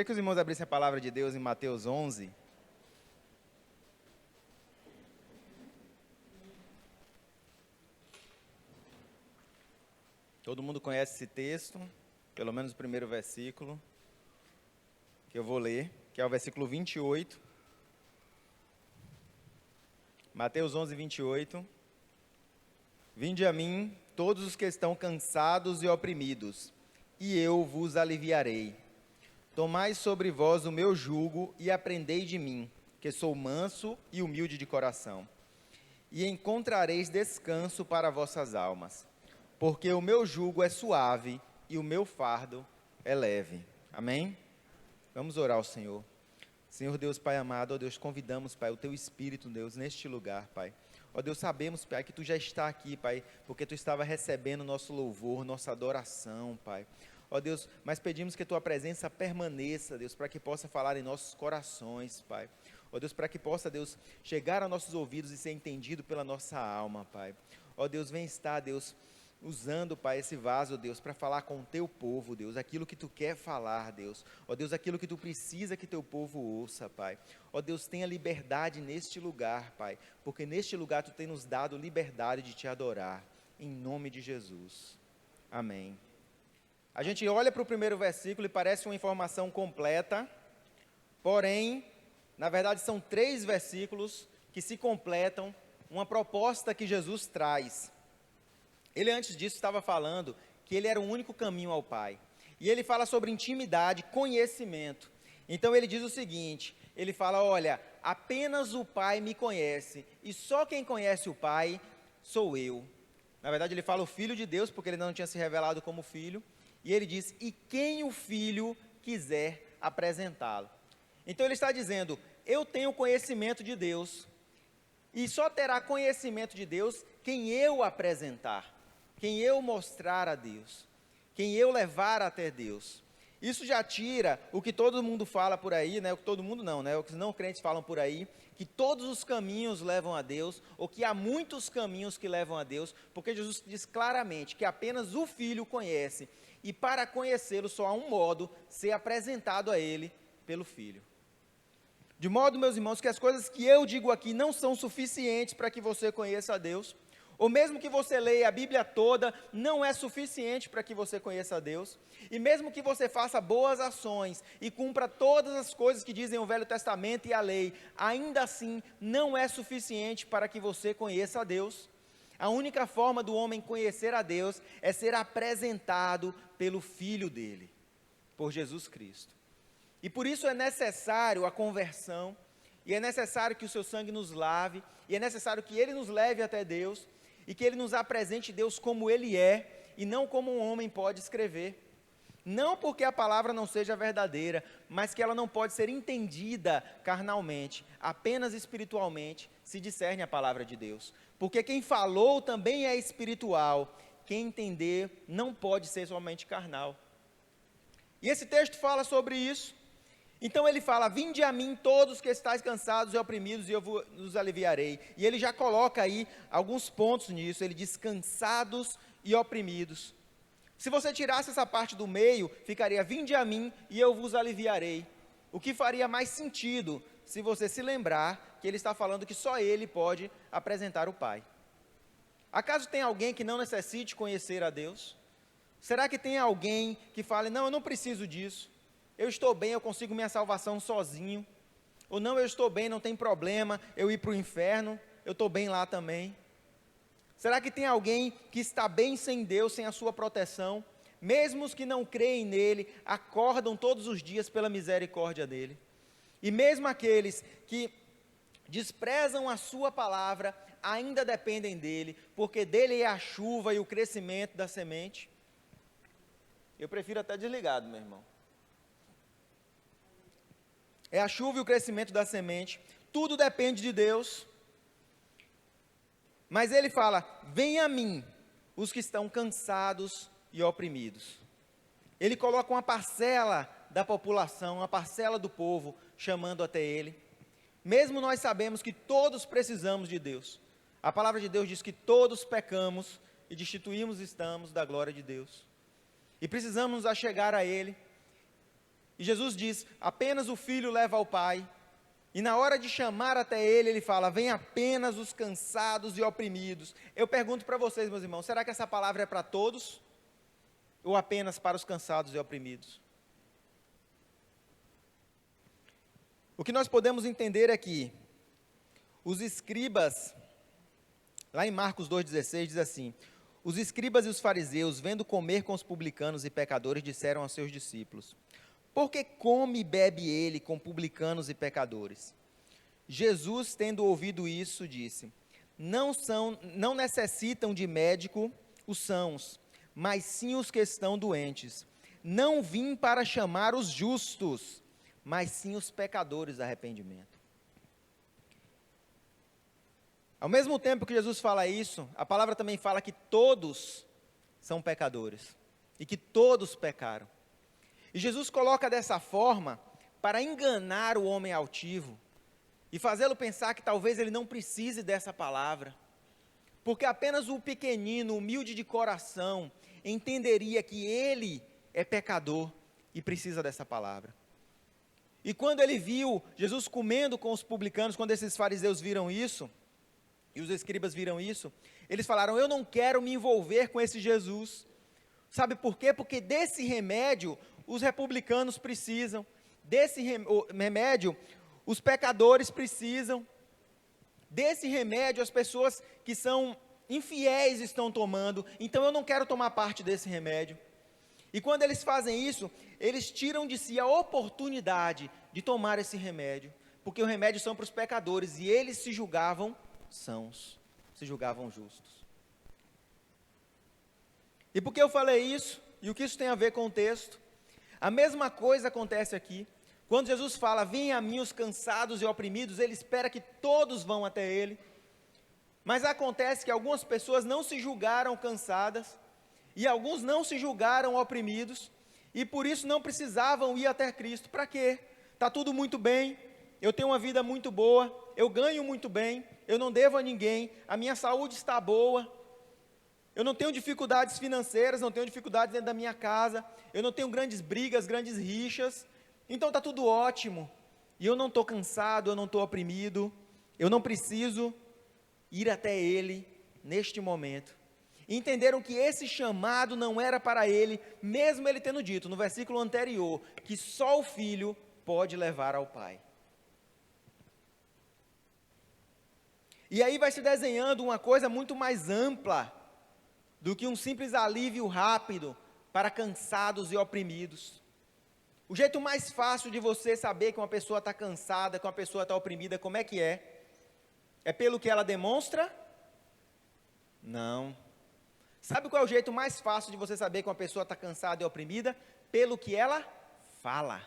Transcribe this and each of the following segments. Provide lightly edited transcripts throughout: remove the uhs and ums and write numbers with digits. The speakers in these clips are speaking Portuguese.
Queria que os irmãos abrissem a palavra de Deus em Mateus 11. Todo mundo conhece esse texto, pelo menos o primeiro versículo, que eu vou ler, que é o versículo 28. Mateus 11, 28. Vinde a mim, todos os que estão cansados e oprimidos, e eu vos aliviarei. Tomai sobre vós o meu jugo e aprendei de mim, que sou manso e humilde de coração, e encontrareis descanso para vossas almas, porque o meu jugo é suave e o meu fardo é leve. Amém? Vamos orar ao Senhor. Senhor Deus, Pai amado, ó Deus, convidamos, Pai, o Teu Espírito, Deus, neste lugar, Pai. Ó Deus, sabemos, Pai, que Tu já está aqui, Pai, porque Tu estava recebendo nosso louvor, nossa adoração, Pai. Ó Deus, mas pedimos que Tua presença permaneça, Deus, para que possa falar em nossos corações, Pai. Ó Deus, para que possa, Deus, chegar aos nossos ouvidos e ser entendido pela nossa alma, Pai. Ó Deus, vem estar, Deus, usando, Pai, esse vaso, Deus, para falar com o Teu povo, Deus, aquilo que Tu quer falar, Deus. Ó Deus, aquilo que Tu precisa que Teu povo ouça, Pai. Ó Deus, tenha liberdade neste lugar, Pai, porque neste lugar Tu tem nos dado liberdade de Te adorar, em nome de Jesus. Amém. A gente olha para o primeiro versículo e parece uma informação completa, porém, na verdade são 3 versículos que se completam, uma proposta que Jesus traz. Ele antes disso estava falando que ele era o único caminho ao Pai. E ele fala sobre intimidade, conhecimento. Então ele diz o seguinte, ele fala, olha, apenas o Pai me conhece, e só quem conhece o Pai sou eu. Na verdade ele fala o Filho de Deus, porque ele não tinha se revelado como Filho. E ele diz, e quem o Filho quiser apresentá-lo. Então ele está dizendo, eu tenho conhecimento de Deus, e só terá conhecimento de Deus quem eu apresentar, quem eu mostrar a Deus, quem eu levar até Deus. Isso já tira o que todo mundo fala por aí, né? O que todo mundo não, né? O que os não crentes falam por aí, que todos os caminhos levam a Deus, ou que há muitos caminhos que levam a Deus, porque Jesus diz claramente que apenas o Filho conhece, e para conhecê-lo só há um modo, ser apresentado a ele pelo Filho. De modo, meus irmãos, que as coisas que eu digo aqui não são suficientes para que você conheça a Deus, ou mesmo que você leia a Bíblia toda, não é suficiente para que você conheça a Deus, e mesmo que você faça boas ações e cumpra todas as coisas que dizem o Velho Testamento e a lei, ainda assim não é suficiente para que você conheça a Deus. A única forma do homem conhecer a Deus é ser apresentado pelo Filho dele, por Jesus Cristo. E por isso é necessário a conversão, e é necessário que o seu sangue nos lave, e é necessário que Ele nos leve até Deus, e que Ele nos apresente Deus como Ele é, e não como um homem pode escrever. Não porque a palavra não seja verdadeira, mas que ela não pode ser entendida carnalmente, apenas espiritualmente se discerne a palavra de Deus. Porque quem falou também é espiritual, quem entender não pode ser somente carnal. E esse texto fala sobre isso. Então ele fala, vinde a mim todos que estáis cansados e oprimidos, e eu vos aliviarei. E ele já coloca aí alguns pontos nisso, ele diz cansados e oprimidos. Se você tirasse essa parte do meio, ficaria, vinde a mim e eu vos aliviarei. O que faria mais sentido, se você se lembrar, que ele está falando que só ele pode apresentar o Pai. Acaso tem alguém que não necessite conhecer a Deus? Será que tem alguém que fale, não, eu não preciso disso. Eu estou bem, eu consigo minha salvação sozinho. Ou não, eu estou bem, não tem problema eu ir para o inferno, eu estou bem lá também. Será que tem alguém que está bem sem Deus, sem a sua proteção? Mesmo os que não creem nele, acordam todos os dias pela misericórdia dele. E mesmo aqueles que desprezam a sua palavra, ainda dependem dele, porque dele é a chuva e o crescimento da semente. Eu prefiro até desligado, meu irmão. É a chuva e o crescimento da semente, tudo depende de Deus. Mas ele fala, venha a mim, os que estão cansados e oprimidos. Ele coloca uma parcela da população, uma parcela do povo, chamando até ele. Mesmo nós sabemos que todos precisamos de Deus. A palavra de Deus diz que todos pecamos e destituímos estamos da glória de Deus. E precisamos nos achegar a Ele. E Jesus diz, apenas o Filho leva ao Pai. E na hora de chamar até Ele, Ele fala, vem apenas os cansados e oprimidos. Eu pergunto para vocês, meus irmãos, será que essa palavra é para todos? Ou apenas para os cansados e oprimidos? O que nós podemos entender é que os escribas, lá em Marcos 2,16 diz assim, os escribas e os fariseus, vendo comer com os publicanos e pecadores, disseram aos seus discípulos, por que come e bebe ele com publicanos e pecadores? Jesus, tendo ouvido isso, disse, não necessitam de médico os sãos, mas sim os que estão doentes. Não vim para chamar os justos, mas sim os pecadores a arrependimento. Ao mesmo tempo que Jesus fala isso, a palavra também fala que todos são pecadores, e que todos pecaram. E Jesus coloca dessa forma, para enganar o homem altivo, e fazê-lo pensar que talvez ele não precise dessa palavra, porque apenas o pequenino, humilde de coração, entenderia que ele é pecador, e precisa dessa palavra. E quando ele viu Jesus comendo com os publicanos, quando esses fariseus viram isso, e os escribas viram isso, eles falaram, eu não quero me envolver com esse Jesus. Sabe por quê? Porque desse remédio, os republicanos precisam. Desse remédio, os pecadores precisam. Desse remédio, as pessoas que são infiéis estão tomando. Então, eu não quero tomar parte desse remédio. E quando eles fazem isso, eles tiram de si a oportunidade de tomar esse remédio. Porque o remédio são para os pecadores, e eles se julgavam sãos, se julgavam justos. E por que eu falei isso? E o que isso tem a ver com o texto? A mesma coisa acontece aqui. Quando Jesus fala, venham a mim os cansados e oprimidos, ele espera que todos vão até ele. Mas acontece que algumas pessoas não se julgaram cansadas, e alguns não se julgaram oprimidos, e por isso não precisavam ir até Cristo. Para quê? Está tudo muito bem, eu tenho uma vida muito boa, eu ganho muito bem, eu não devo a ninguém, a minha saúde está boa, eu não tenho dificuldades financeiras, não tenho dificuldades dentro da minha casa, eu não tenho grandes brigas, grandes rixas, então está tudo ótimo, e eu não estou cansado, eu não estou oprimido, eu não preciso ir até Ele neste momento. E entenderam que esse chamado não era para ele, mesmo ele tendo dito no versículo anterior, que só o Filho pode levar ao Pai. E aí vai se desenhando uma coisa muito mais ampla do que um simples alívio rápido para cansados e oprimidos. O jeito mais fácil de você saber que uma pessoa está cansada, que uma pessoa está oprimida, como é que é? É pelo que ela demonstra? Não. Sabe qual é o jeito mais fácil de você saber que uma pessoa está cansada e oprimida? Pelo que ela fala.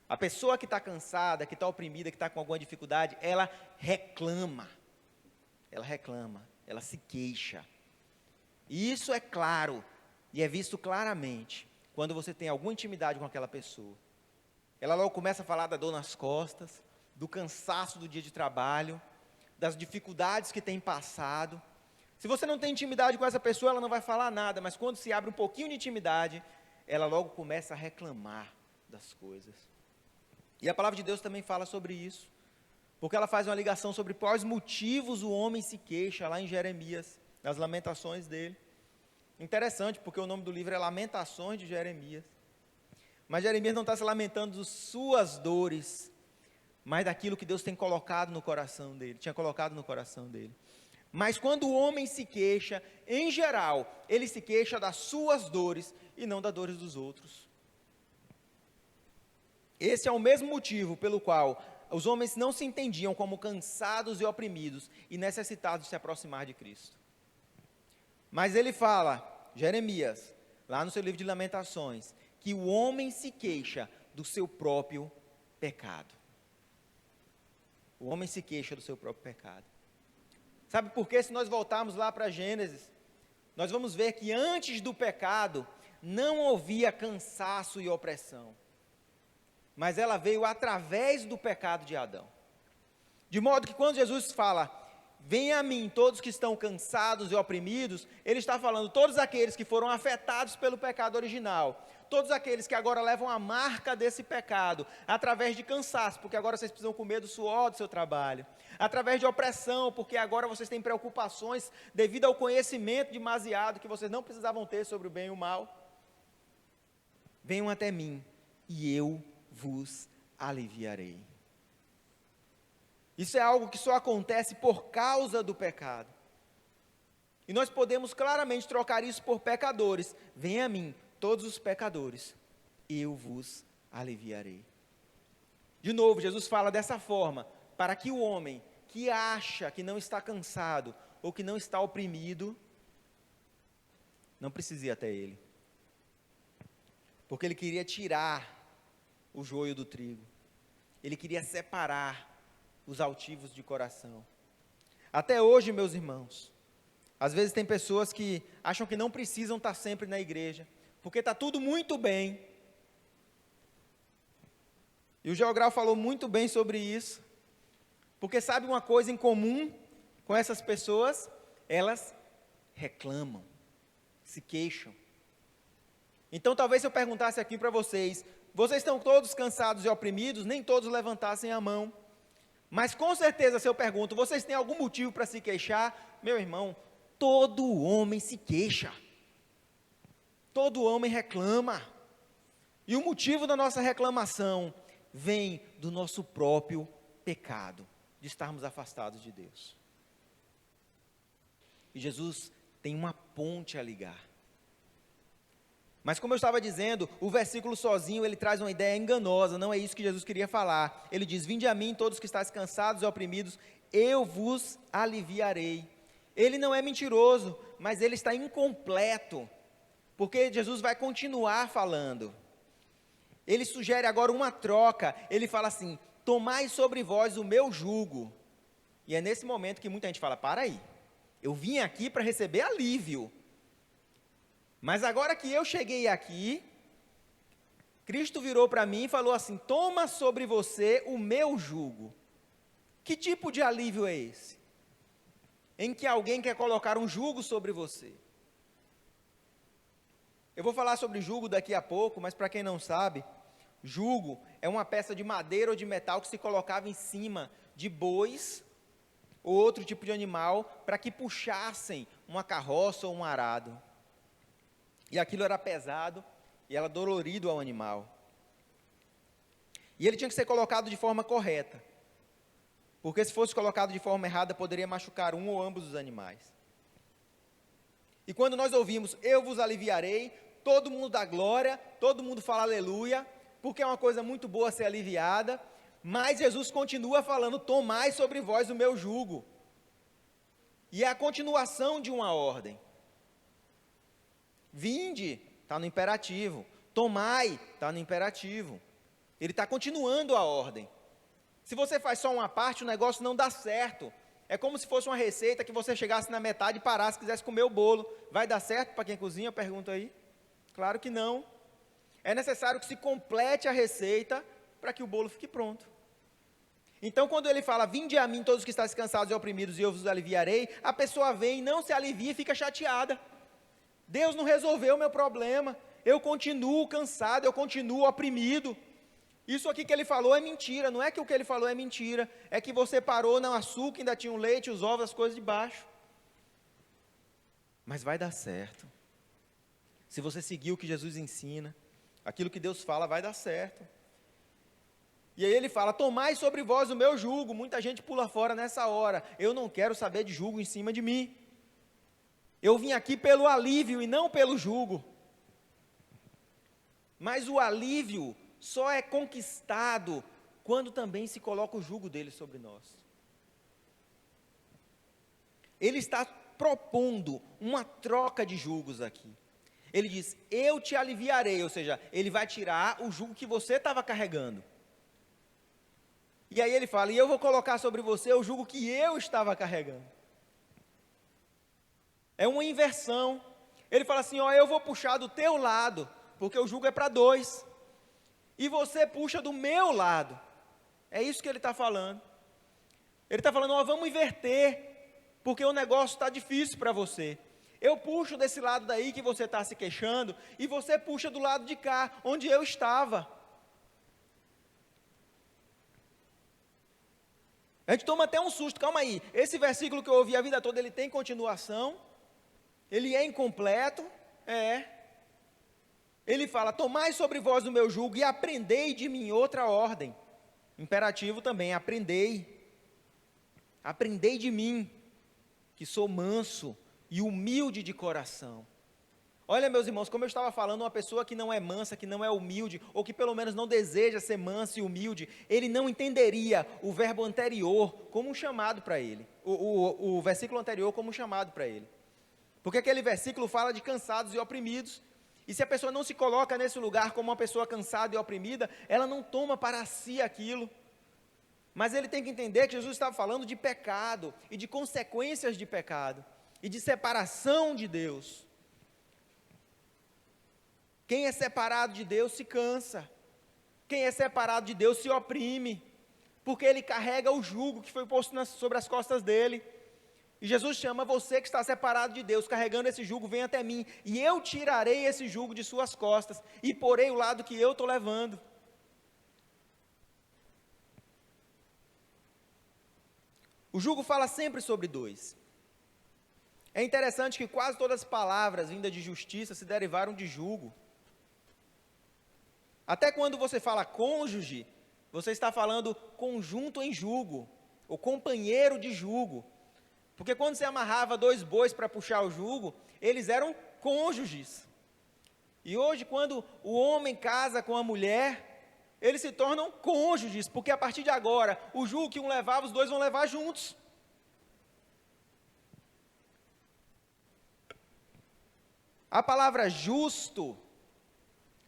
A pessoa que está cansada, que está oprimida, que está com alguma dificuldade, ela reclama, ela se queixa. E isso é claro, e é visto claramente, quando você tem alguma intimidade com aquela pessoa. Ela logo começa a falar da dor nas costas, do cansaço do dia de trabalho, das dificuldades que tem passado. Se você não tem intimidade com essa pessoa, ela não vai falar nada, mas quando se abre um pouquinho de intimidade, ela logo começa a reclamar das coisas. E a palavra de Deus também fala sobre isso, porque ela faz uma ligação sobre quais motivos o homem se queixa, lá em Jeremias, nas lamentações dele. Interessante, porque o nome do livro é Lamentações de Jeremias. Mas Jeremias não está se lamentando de suas dores, mas daquilo que Deus tem colocado no coração dele, tinha colocado no coração dele. Mas quando o homem se queixa, em geral, ele se queixa das suas dores e não das dores dos outros. Esse é o mesmo motivo pelo qual os homens não se entendiam como cansados e oprimidos e necessitados de se aproximar de Cristo. Mas ele fala, Jeremias, lá no seu livro de Lamentações, que o homem se queixa do seu próprio pecado. O homem se queixa do seu próprio pecado. Sabe por quê? Se nós voltarmos lá para Gênesis, nós vamos ver que antes do pecado, não havia cansaço e opressão. Mas ela veio através do pecado de Adão. De modo que quando Jesus fala, venha a mim todos que estão cansados e oprimidos, ele está falando todos aqueles que foram afetados pelo pecado original, todos aqueles que agora levam a marca desse pecado, através de cansaço, porque agora vocês precisam comer do suor do seu trabalho, através de opressão, porque agora vocês têm preocupações devido ao conhecimento demasiado que vocês não precisavam ter sobre o bem e o mal, venham até mim e eu vos aliviarei. Isso é algo que só acontece por causa do pecado. E nós podemos claramente trocar isso por pecadores. Venha a mim, todos os pecadores, eu vos aliviarei. De novo, Jesus fala dessa forma, para que o homem que acha que não está cansado ou que não está oprimido, não precise ir até ele. Porque ele queria tirar o joio do trigo. Ele queria separar os altivos de coração. Até hoje, meus irmãos, às vezes tem pessoas que acham que não precisam estar sempre na igreja, porque está tudo muito bem. E o Geogral falou muito bem sobre isso, porque sabe uma coisa em comum com essas pessoas? Elas reclamam, se queixam. Então talvez se eu perguntasse aqui para vocês, vocês estão todos cansados e oprimidos? Nem todos levantassem a mão. Mas com certeza se eu pergunto, vocês têm algum motivo para se queixar? Meu irmão, todo homem se queixa. Todo homem reclama. E o motivo da nossa reclamação vem do nosso próprio pecado, de estarmos afastados de Deus. E Jesus tem uma ponte a ligar. Mas como eu estava dizendo, o versículo sozinho, ele traz uma ideia enganosa, não é isso que Jesus queria falar. Ele diz, vinde a mim todos que estáis cansados e oprimidos, eu vos aliviarei. Ele não é mentiroso, mas ele está incompleto, porque Jesus vai continuar falando. Ele sugere agora uma troca, ele fala assim, tomai sobre vós o meu jugo. E é nesse momento que muita gente fala, para aí, eu vim aqui para receber alívio. Mas agora que eu cheguei aqui, Cristo virou para mim e falou assim, toma sobre você o meu jugo. Que tipo de alívio é esse? Em que alguém quer colocar um jugo sobre você. Eu vou falar sobre jugo daqui a pouco, mas para quem não sabe, jugo é uma peça de madeira ou de metal que se colocava em cima de bois ou outro tipo de animal para que puxassem uma carroça ou um arado. E aquilo era pesado e era dolorido ao animal. E ele tinha que ser colocado de forma correta. Porque se fosse colocado de forma errada, poderia machucar um ou ambos os animais. E quando nós ouvimos, eu vos aliviarei, todo mundo dá glória, todo mundo fala aleluia, porque é uma coisa muito boa ser aliviada, mas Jesus continua falando, tomai sobre vós o meu jugo. E é a continuação de uma ordem. Vinde, está no imperativo. Tomai, está no imperativo. Ele está continuando a ordem. Se você faz só uma parte, o negócio não dá certo. É como se fosse uma receita que você chegasse na metade e parasse, quisesse comer o bolo. Vai dar certo para quem cozinha? Pergunta aí. Claro que não. É necessário que se complete a receita para que o bolo fique pronto. Então, quando ele fala, vinde a mim todos que estáis cansados e oprimidos e eu vos aliviarei, a pessoa vem, não se alivia e fica chateada. Deus não resolveu o meu problema, eu continuo cansado, eu continuo oprimido. Isso aqui que ele falou é mentira, não é que o que ele falou é mentira, é que você parou no açúcar, ainda tinha o leite, os ovos, as coisas de baixo. Mas vai dar certo. Se você seguir o que Jesus ensina, aquilo que Deus fala vai dar certo. E aí ele fala, tomai sobre vós o meu jugo. Muita gente pula fora nessa hora, eu não quero saber de jugo em cima de mim. Eu vim aqui pelo alívio e não pelo jugo. Mas o alívio só é conquistado quando também se coloca o jugo dele sobre nós. Ele está propondo uma troca de jugos aqui. Ele diz, eu te aliviarei, ou seja, ele vai tirar o jugo que você estava carregando. E aí ele fala, e eu vou colocar sobre você o jugo que eu estava carregando. É uma inversão. Ele fala assim, ó, eu vou puxar do teu lado, porque o jugo é para dois. E você puxa do meu lado. É isso que ele está falando. Ele está falando, ó, vamos inverter, porque o negócio está difícil para você. Eu puxo desse lado daí que você está se queixando, e você puxa do lado de cá, onde eu estava. A gente toma até um susto, calma aí, esse versículo que eu ouvi a vida toda, ele tem continuação? Ele é incompleto? É. Ele fala, tomai sobre vós o meu jugo e aprendei de mim outra ordem. Imperativo também, aprendei. Aprendei de mim, que sou manso e humilde de coração. Olha, meus irmãos, como eu estava falando, uma pessoa que não é mansa, que não é humilde, ou que pelo menos não deseja ser manso e humilde, ele não entenderia o verbo anterior como um chamado para ele, o versículo anterior como um chamado para ele. Porque aquele versículo fala de cansados e oprimidos, e se a pessoa não se coloca nesse lugar como uma pessoa cansada e oprimida, ela não toma para si aquilo. Mas ele tem que entender que Jesus estava falando de pecado, e de consequências de pecado, e de separação de Deus. Quem é separado de Deus se cansa. Quem é separado de Deus se oprime, porque ele carrega o jugo que foi posto sobre as costas dele. E Jesus chama você que está separado de Deus, carregando esse jugo, vem até mim, e eu tirarei esse jugo de suas costas, e porei o lado que eu estou levando. O jugo fala sempre sobre dois. É interessante que quase todas as palavras vindas de justiça se derivaram de jugo. Até quando você fala cônjuge, você está falando conjunto em jugo, ou companheiro de jugo. Porque quando você amarrava dois bois para puxar o jugo, eles eram cônjuges. E hoje, quando o homem casa com a mulher, eles se tornam cônjuges, porque a partir de agora, o jugo que um levava, os dois vão levar juntos. A palavra justo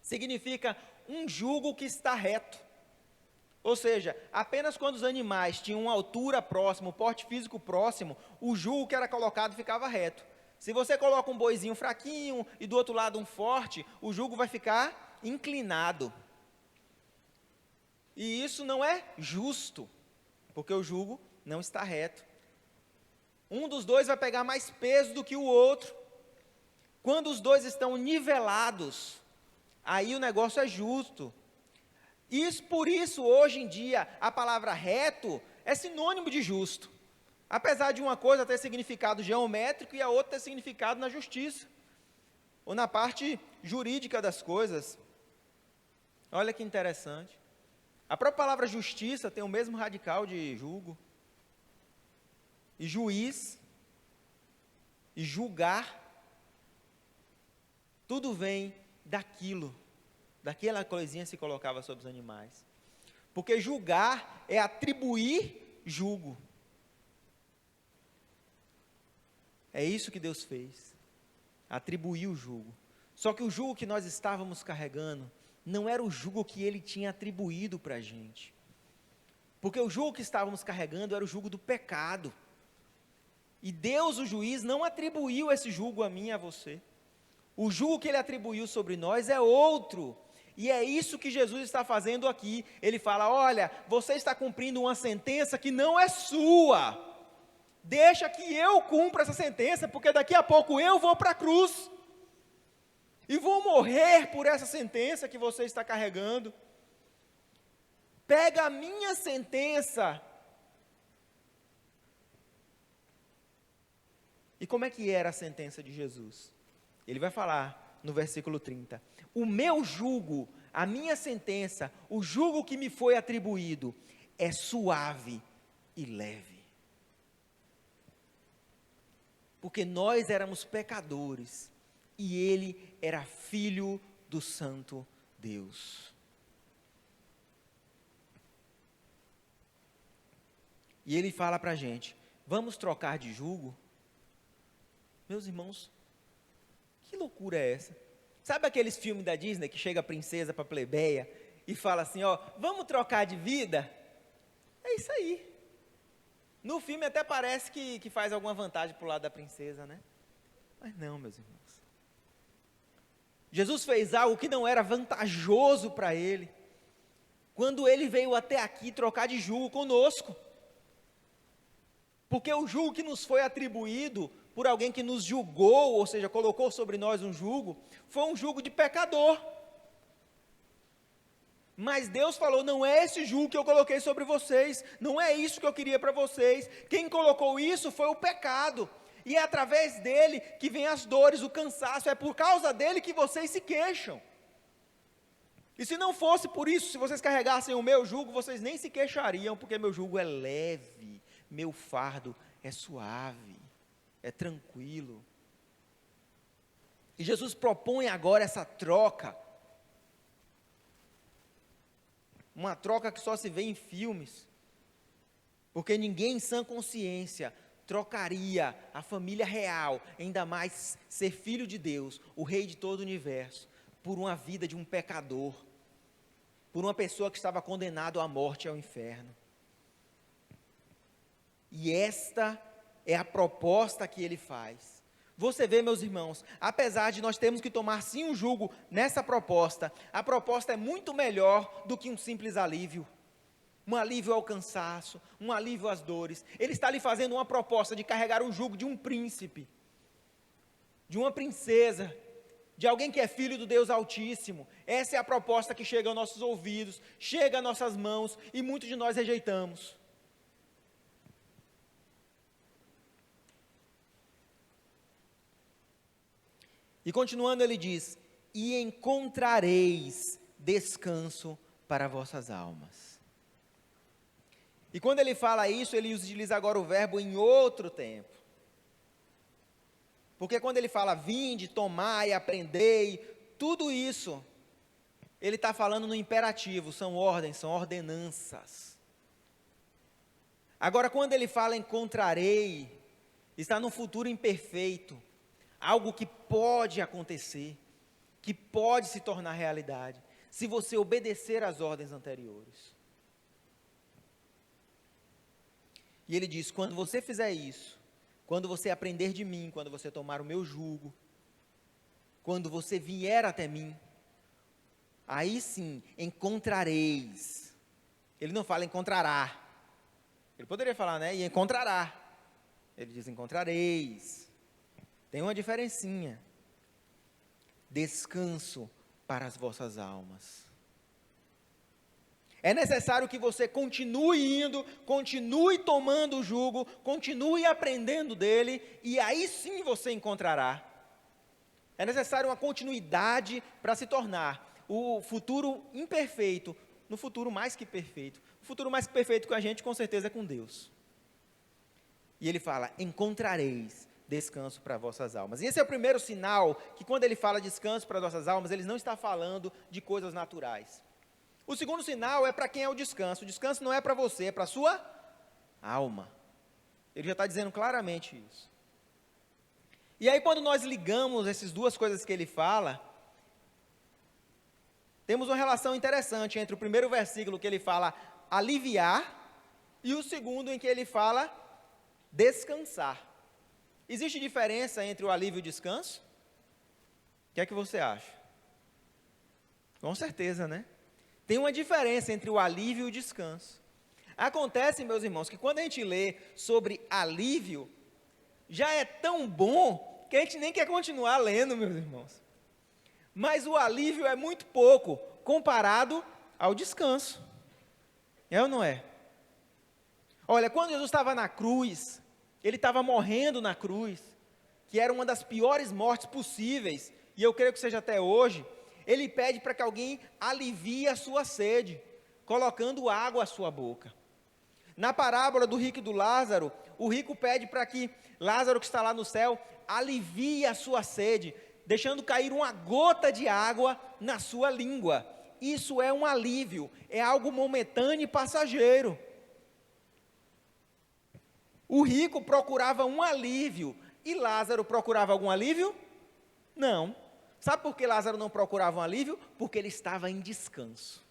significa um jugo que está reto. Ou seja, apenas quando os animais tinham uma altura próxima, um porte físico próximo, o jugo que era colocado ficava reto. Se você coloca um boizinho fraquinho e do outro lado um forte, o jugo vai ficar inclinado. E isso não é justo, porque o jugo não está reto. Um dos dois vai pegar mais peso do que o outro. Quando os dois estão nivelados, aí o negócio é justo. Por isso, hoje em dia, a palavra reto é sinônimo de justo. Apesar de uma coisa ter significado geométrico e a outra ter significado na justiça, ou na parte jurídica das coisas. Olha que interessante. A própria palavra justiça tem o mesmo radical de julgo, e juiz, e julgar. Tudo vem daquela coisinha que se colocava sobre os animais. Porque julgar é atribuir jugo. É isso que Deus fez, atribuiu o jugo. Só que o jugo que nós estávamos carregando, não era o jugo que Ele tinha atribuído para a gente. Porque o jugo que estávamos carregando era o jugo do pecado. E Deus, o juiz, não atribuiu esse jugo a mim e a você. O jugo que Ele atribuiu sobre nós é outro. E é isso que Jesus está fazendo aqui. Ele fala, olha, você está cumprindo uma sentença que não é sua. Deixa que eu cumpra essa sentença, porque daqui a pouco eu vou para a cruz. E vou morrer por essa sentença que você está carregando. Pega a minha sentença. E como é que era a sentença de Jesus? Ele vai falar no versículo 30. O meu jugo, a minha sentença, o jugo que me foi atribuído, é suave e leve. Porque nós éramos pecadores, e Ele era filho do Santo Deus. E Ele fala para a gente, vamos trocar de jugo? Meus irmãos, que loucura é essa? Sabe aqueles filmes da Disney que chega a princesa para a plebeia e fala assim, ó, vamos trocar de vida? É isso aí. No filme até parece que faz alguma vantagem para o lado da princesa, né? Mas não, meus irmãos. Jesus fez algo que não era vantajoso para Ele, quando Ele veio até aqui trocar de jugo conosco. Porque o jugo que nos foi atribuído por alguém que nos julgou, ou seja, colocou sobre nós um jugo, foi um jugo de pecador. Mas Deus falou: não é esse jugo que eu coloquei sobre vocês, não é isso que eu queria para vocês. Quem colocou isso foi o pecado, e é através dele que vem as dores, o cansaço, é por causa dele que vocês se queixam. E se não fosse por isso, se vocês carregassem o meu jugo, vocês nem se queixariam, porque meu jugo é leve, meu fardo é suave, é tranquilo. E Jesus propõe agora essa troca, uma troca que só se vê em filmes, porque ninguém em sã consciência trocaria a família real, ainda mais ser filho de Deus, o rei de todo o universo, por uma vida de um pecador, por uma pessoa que estava condenado à morte e ao inferno. E esta é a proposta que ele faz. Você vê, meus irmãos, apesar de nós termos que tomar sim um jugo nessa proposta, a proposta é muito melhor do que um simples alívio. Um alívio ao cansaço, um alívio às dores. Ele está lhe fazendo uma proposta de carregar o jugo de um príncipe, de uma princesa, de alguém que é filho do Deus Altíssimo. Essa é a proposta que chega aos nossos ouvidos, chega às nossas mãos, e muitos de nós rejeitamos. E continuando ele diz: e encontrareis descanso para vossas almas. E quando ele fala isso, ele utiliza agora o verbo em outro tempo. Porque quando ele fala vinde, tomai, aprendei, tudo isso, ele está falando no imperativo, são ordens, são ordenanças. Agora, quando ele fala encontrarei, está no futuro imperfeito, algo que pode acontecer, que pode se tornar realidade, se você obedecer às ordens anteriores. E ele diz: quando você fizer isso, quando você aprender de mim, quando você tomar o meu jugo, quando você vier até mim, aí sim encontrareis. Ele não fala encontrará. Ele poderia falar, né? E encontrará. Ele diz encontrareis. Tem uma diferencinha. Descanso para as vossas almas. É necessário que você continue indo, continue tomando o jugo, continue aprendendo dele, e aí sim você encontrará. É necessário uma continuidade para se tornar o futuro imperfeito, no futuro mais que perfeito. O futuro mais que perfeito com a gente, com certeza, é com Deus. E ele fala: encontrareis descanso para vossas almas. E esse é o primeiro sinal, que quando ele fala descanso para vossas almas, ele não está falando de coisas naturais. O segundo sinal é para quem é o descanso. O descanso não é para você, é para a sua alma. Ele já está dizendo claramente isso. E aí, quando nós ligamos essas duas coisas que ele fala, temos uma relação interessante entre o primeiro versículo, que ele fala aliviar, e o segundo, em que ele fala descansar. Existe diferença entre o alívio e o descanso? O que é que você acha? Com certeza, né? Tem uma diferença entre o alívio e o descanso. Acontece, meus irmãos, que quando a gente lê sobre alívio, já é tão bom que a gente nem quer continuar lendo, meus irmãos. Mas o alívio é muito pouco comparado ao descanso. É ou não é? Olha, quando Jesus estava na cruz, ele estava morrendo na cruz, que era uma das piores mortes possíveis, e eu creio que seja até hoje. Ele pede para que alguém alivie a sua sede, colocando água à sua boca. Na parábola do rico e do Lázaro, o rico pede para que Lázaro, que está lá no céu, alivie a sua sede, deixando cair uma gota de água na sua língua. Isso é um alívio, é algo momentâneo e passageiro. O rico procurava um alívio, e Lázaro procurava algum alívio? Não. Sabe por que Lázaro não procurava um alívio? Porque ele estava em descanso.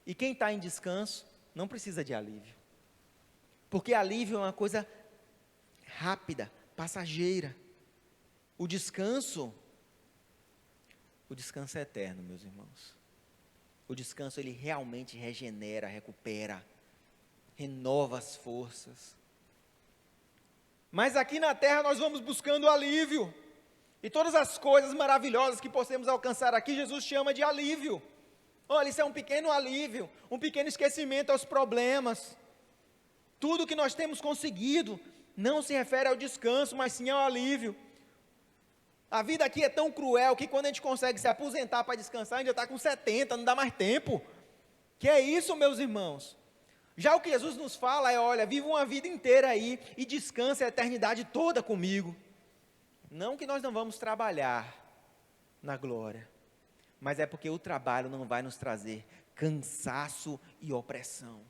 E quem está em descanso não precisa de alívio. Porque alívio é uma coisa rápida, passageira. O descanso é eterno, meus irmãos. O descanso, ele realmente regenera, recupera, renova as forças. Mas aqui na terra nós vamos buscando alívio. E todas as coisas maravilhosas que possamos alcançar aqui, Jesus chama de alívio. Olha, isso é um pequeno alívio, um pequeno esquecimento aos problemas. Tudo que nós temos conseguido não se refere ao descanso, mas sim ao alívio. A vida aqui é tão cruel que quando a gente consegue se aposentar para descansar, a gente já está com 70, não dá mais tempo. Que é isso, meus irmãos? Já o que Jesus nos fala é, olha, viva uma vida inteira aí e descanse a eternidade toda comigo. Não que nós não vamos trabalhar na glória, mas é porque o trabalho não vai nos trazer cansaço e opressão.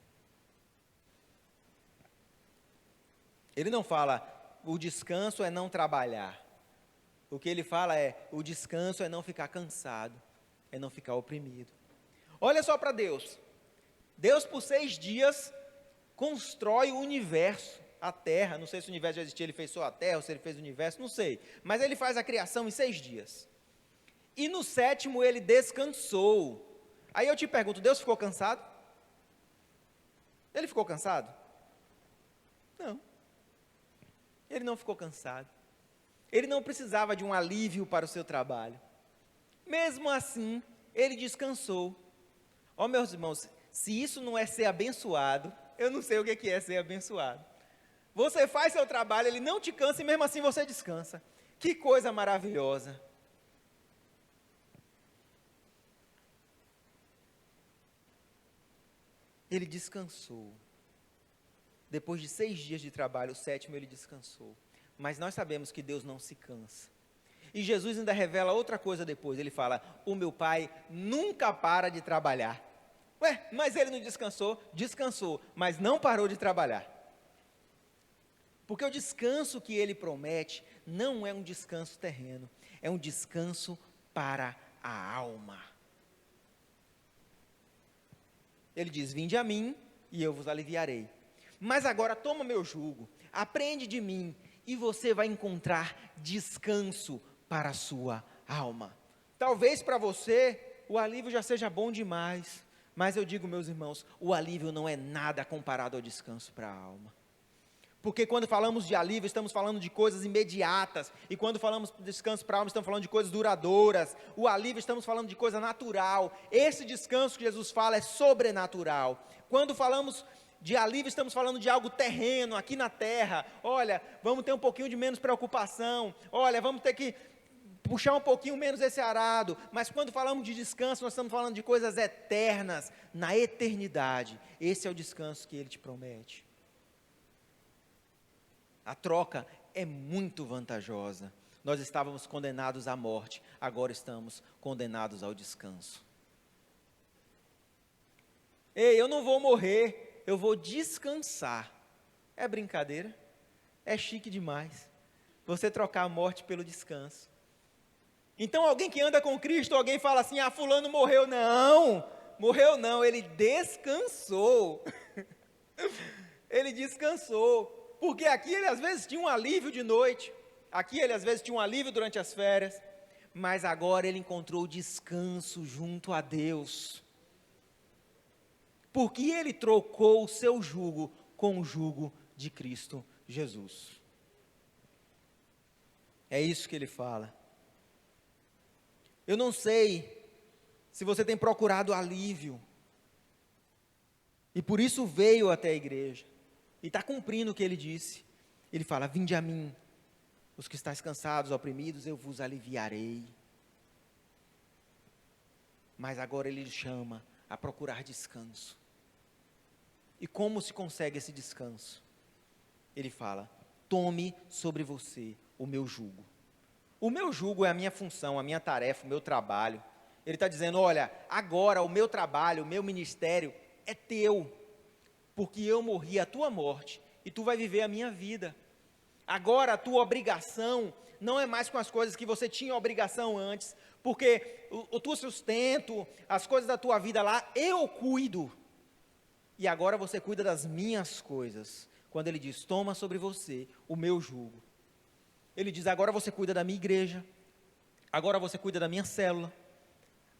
Ele não fala, o descanso é não trabalhar. O que ele fala é, o descanso é não ficar cansado, é não ficar oprimido. Olha só para Deus. Deus por 6 dias constrói o universo, a terra. Não sei se o universo já existia, ele fez só a terra, ou se ele fez o universo, não sei. Mas ele faz a criação em 6 dias. E no 7º ele descansou. Aí eu te pergunto, Deus ficou cansado? Ele ficou cansado? Não. Ele não ficou cansado. Ele não precisava de um alívio para o seu trabalho. Mesmo assim, ele descansou. Ó, meus irmãos, se isso não é ser abençoado, eu não sei o que é ser abençoado. Você faz seu trabalho, ele não te cansa e mesmo assim você descansa. Que coisa maravilhosa. Ele descansou. Depois de 6 dias de trabalho, o 7º ele descansou. Mas nós sabemos que Deus não se cansa. E Jesus ainda revela outra coisa depois. Ele fala, o meu Pai nunca para de trabalhar. Ué, mas ele não descansou? Descansou, mas não parou de trabalhar. Porque o descanso que ele promete não é um descanso terreno. É um descanso para a alma. Ele diz, vinde a mim e eu vos aliviarei. Mas agora toma meu jugo, aprende de mim e você vai encontrar descanso para a sua alma. Talvez para você o alívio já seja bom demais, mas eu digo, meus irmãos, o alívio não é nada comparado ao descanso para a alma. Porque quando falamos de alívio, estamos falando de coisas imediatas, e quando falamos de descanso para a alma, estamos falando de coisas duradouras. O alívio, estamos falando de coisa natural. Esse descanso que Jesus fala é sobrenatural. Quando falamos de alívio, estamos falando de algo terreno, aqui na terra. Olha, vamos ter um pouquinho de menos preocupação. Olha, vamos ter que puxar um pouquinho menos esse arado. Mas quando falamos de descanso, nós estamos falando de coisas eternas, na eternidade. Esse é o descanso que Ele te promete. A troca é muito vantajosa. Nós estávamos condenados à morte, agora estamos condenados ao descanso. Ei, eu não vou morrer, eu vou descansar. É brincadeira? É chique demais. Você trocar a morte pelo descanso. Então alguém que anda com Cristo, alguém fala assim, ah, fulano morreu. Não, morreu não, ele descansou. Ele descansou. Porque aqui ele às vezes tinha um alívio de noite, aqui ele às vezes tinha um alívio durante as férias, mas agora ele encontrou descanso junto a Deus. Porque ele trocou o seu jugo com o jugo de Cristo Jesus. É isso que ele fala. Eu não sei se você tem procurado alívio, e por isso veio até a igreja. E está cumprindo o que ele disse. Ele fala, vinde a mim, os que estáis cansados, oprimidos, eu vos aliviarei. Mas agora ele chama a procurar descanso. E como se consegue esse descanso? Ele fala, tome sobre você o meu jugo. O meu jugo é a minha função, a minha tarefa, o meu trabalho. Ele está dizendo, olha, agora o meu trabalho, o meu ministério é teu. Porque eu morri a tua morte e tu vai viver a minha vida. Agora a tua obrigação não é mais com as coisas que você tinha obrigação antes, porque o teu sustento, as coisas da tua vida lá, eu cuido. E agora você cuida das minhas coisas. Quando ele diz, toma sobre você o meu jugo. Ele diz, agora você cuida da minha igreja, agora você cuida da minha célula,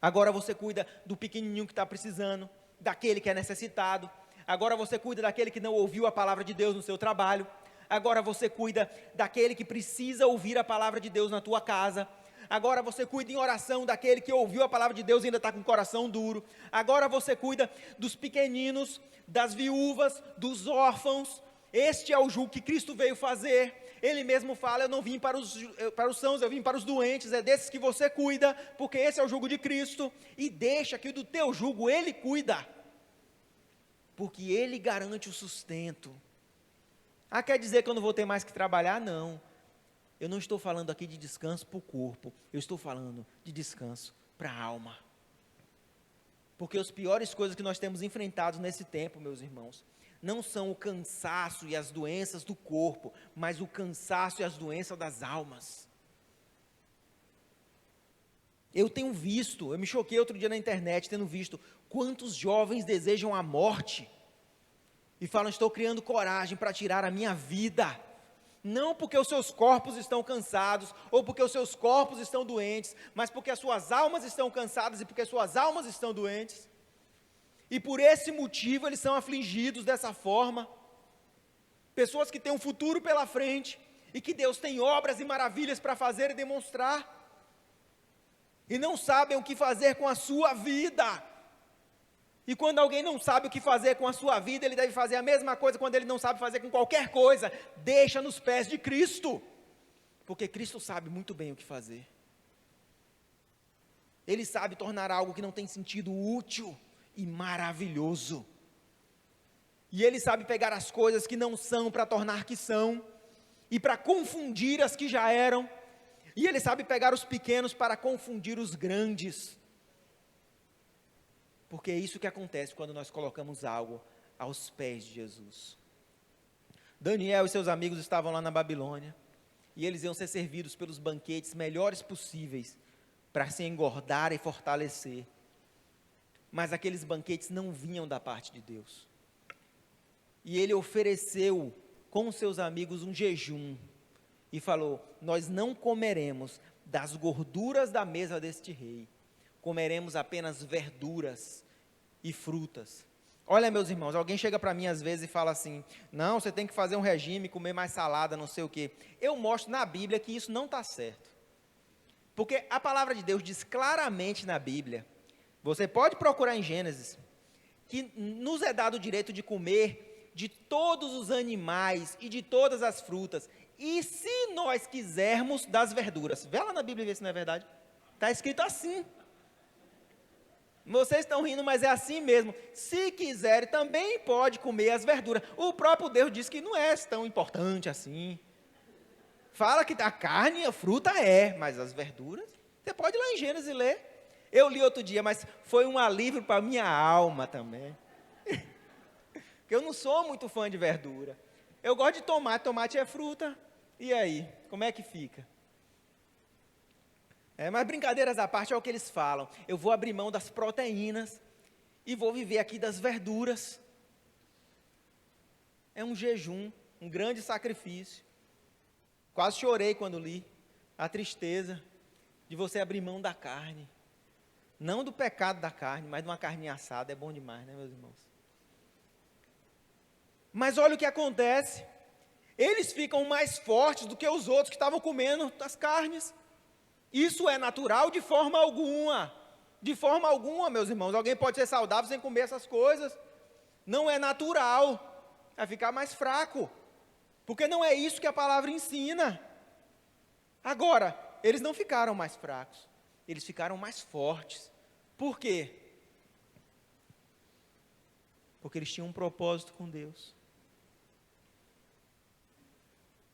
agora você cuida do pequenininho que está precisando, daquele que é necessitado. Agora você cuida daquele que não ouviu a palavra de Deus no seu trabalho. Agora você cuida daquele que precisa ouvir a palavra de Deus na tua casa. Agora você cuida em oração daquele que ouviu a palavra de Deus e ainda está com o coração duro. Agora você cuida dos pequeninos, das viúvas, dos órfãos. Este é o jugo que Cristo veio fazer. Ele mesmo fala, eu não vim para os sãos, eu vim para os doentes. É desses que você cuida, porque esse é o jugo de Cristo. E deixa que do teu jugo Ele cuida, porque Ele garante o sustento. Ah, quer dizer que eu não vou ter mais que trabalhar? Não. Eu não estou falando aqui de descanso para o corpo, eu estou falando de descanso para a alma. Porque as piores coisas que nós temos enfrentado nesse tempo, meus irmãos, não são o cansaço e as doenças do corpo, mas o cansaço e as doenças das almas. Eu tenho visto, eu me choquei outro dia na internet, tendo visto quantos jovens desejam a morte, e falam, estou criando coragem para tirar a minha vida. Não porque os seus corpos estão cansados, ou porque os seus corpos estão doentes, mas porque as suas almas estão cansadas e porque as suas almas estão doentes. E por esse motivo eles são afligidos dessa forma. Pessoas que têm um futuro pela frente, e que Deus tem obras e maravilhas para fazer e demonstrar, e não sabem o que fazer com a sua vida. E quando alguém não sabe o que fazer com a sua vida, ele deve fazer a mesma coisa quando ele não sabe fazer com qualquer coisa. Deixa nos pés de Cristo, porque Cristo sabe muito bem o que fazer. Ele sabe tornar algo que não tem sentido útil e maravilhoso. E Ele sabe pegar as coisas que não são para tornar que são, e para confundir as que já eram. E Ele sabe pegar os pequenos para confundir os grandes. Porque é isso que acontece quando nós colocamos algo aos pés de Jesus. Daniel e seus amigos estavam lá na Babilônia, e eles iam ser servidos pelos banquetes melhores possíveis, para se engordar e fortalecer. Mas aqueles banquetes não vinham da parte de Deus. E ele ofereceu com seus amigos um jejum, e falou, nós não comeremos das gorduras da mesa deste rei, comeremos apenas verduras e frutas. Olha, meus irmãos, alguém chega para mim às vezes e fala assim, não, você tem que fazer um regime, comer mais salada, não sei o quê. Eu mostro na Bíblia que isso não está certo. Porque a palavra de Deus diz claramente na Bíblia, você pode procurar em Gênesis, que nos é dado o direito de comer de todos os animais e de todas as frutas, e se nós quisermos das verduras. Vê lá na Bíblia e vê se não é verdade. Está escrito assim. Vocês estão rindo, mas é assim mesmo. Se quiser, também pode comer as verduras. O próprio Deus diz que não é tão importante assim. Fala que a carne, a fruta mas as verduras, você pode ir lá em Gênesis ler. Eu li outro dia, mas foi um alívio para a minha alma também. Eu não sou muito fã de verdura. Eu gosto de tomate, tomate é fruta. E aí, como é que fica? Mas brincadeiras à parte, é o que eles falam. Eu vou abrir mão das proteínas e vou viver aqui das verduras. É um jejum, um grande sacrifício. Quase chorei quando li a tristeza de você abrir mão da carne. Não do pecado da carne, mas de uma carninha assada. É bom demais, né, meus irmãos? Mas olha o que acontece. Eles ficam mais fortes do que os outros que estavam comendo as carnes. Isso é natural de forma alguma. De forma alguma, meus irmãos. Alguém pode ser saudável sem comer essas coisas. Não é natural. Vai ficar mais fraco. Porque não é isso que a palavra ensina. Agora, eles não ficaram mais fracos. Eles ficaram mais fortes. Por quê? Porque eles tinham um propósito com Deus.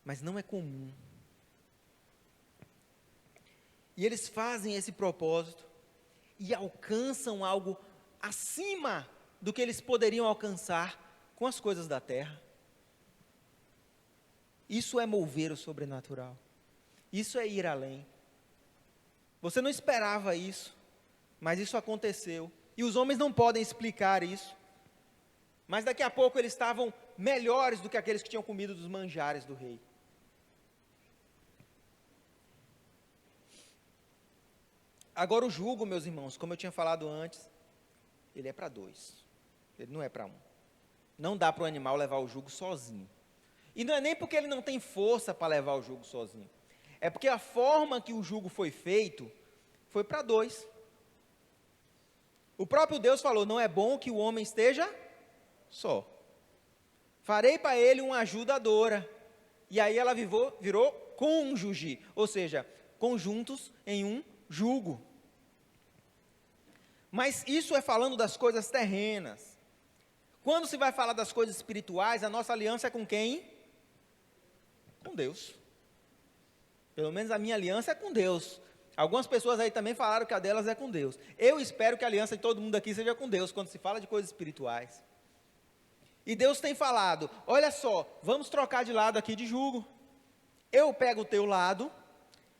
Mas não é comum. E eles fazem esse propósito e alcançam algo acima do que eles poderiam alcançar com as coisas da terra. Isso é mover o sobrenatural. Isso é ir além. Você não esperava isso, mas isso aconteceu. E os homens não podem explicar isso. Mas daqui a pouco eles estavam melhores do que aqueles que tinham comido dos manjares do rei. Agora o jugo, meus irmãos, como eu tinha falado antes, ele é para dois, ele não é para um. Não dá para o animal levar o jugo sozinho. E não é nem porque ele não tem força para levar o jugo sozinho. É porque a forma que o jugo foi feito foi para dois. O próprio Deus falou: não é bom que o homem esteja só. Farei para ele uma ajudadora. E aí ela virou cônjuge, ou seja, conjuntos em um jugo. Mas isso é falando das coisas terrenas. Quando se vai falar das coisas espirituais, a nossa aliança é com quem? Com Deus. Pelo menos a minha aliança é com Deus. Algumas pessoas aí também falaram que a delas é com Deus. Eu espero que a aliança de todo mundo aqui seja com Deus, quando se fala de coisas espirituais. E Deus tem falado: olha só, vamos trocar de lado aqui de jugo. Eu pego o teu lado